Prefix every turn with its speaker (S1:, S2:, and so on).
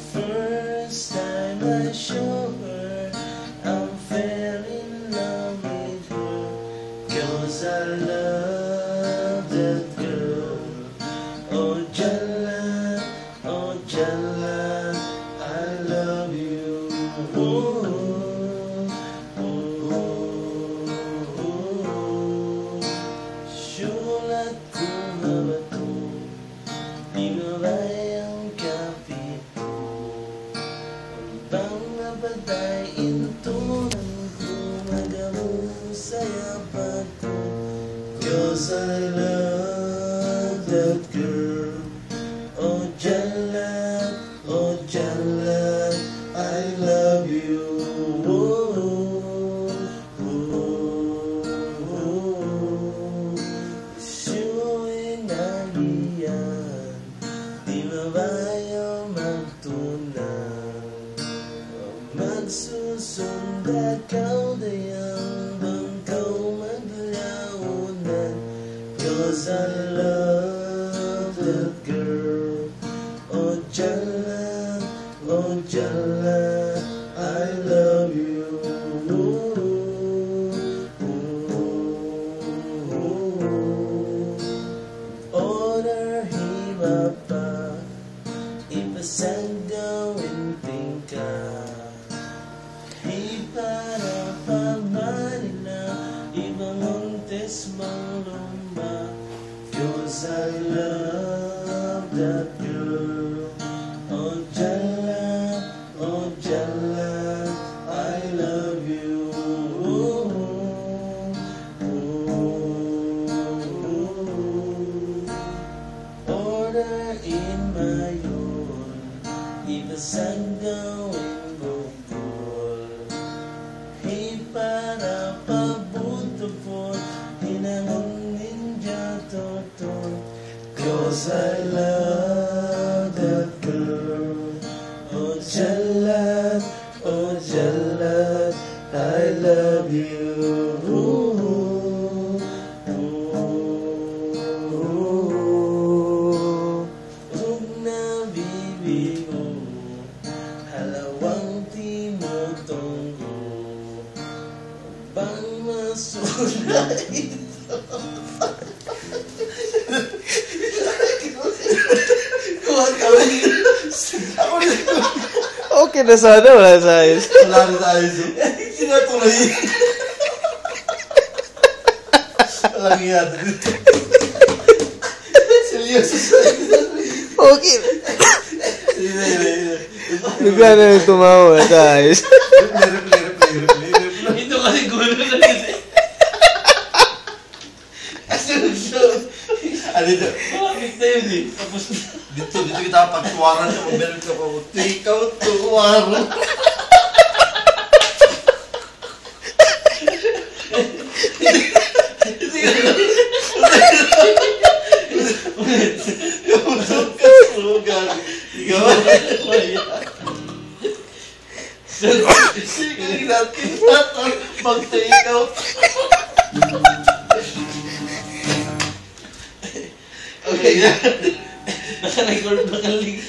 S1: First time I show her I'm fell in love with her, 'cause I love that girl. Oh Jala, I love you. Oh, sulat ko nga ba to? Di mo ba ang kapit ko? Bang mabadain ito ng kumagamu sa yapat ko, 'cause I love that girl. Oh Jala, I love you. Siyu'y nagiyan, di mabayaw magtunan. Magsusunda kau dayang bangkaw maglaunan, 'cause I love that girl. Oh Jala, I love you. Order hiba pa, ipasang gawin tingkah. Para pagmalina, ibang montes mang lumba, 'cause I love that girl. Oh Jala, I love you. Order in mayon, ipasang gawin bukol. Para pabuto po, hinanong ninja toto, 'cause I love that girl. Oh Jala, I love you. Huwag na bibigo, halawang tinutunggo, bang masula ito.
S2: Okay na sana, wala sa ayos.
S1: Wala na sa ayos. Sinatuloy. Walang yata dito. Seryoso sa
S2: Okay. Bigla na yung tumawa sa ayos.
S1: Ito kasi gulo na kasi. Ano ito? Bakit na yun eh? Tapos dito kita pagtuwaran sa mabalik ka pa mo. Ikaw tuwaran. Usok ka sugan. Ikaw sige natin natin pag-take out. Okay na. Naka-record ba ka link?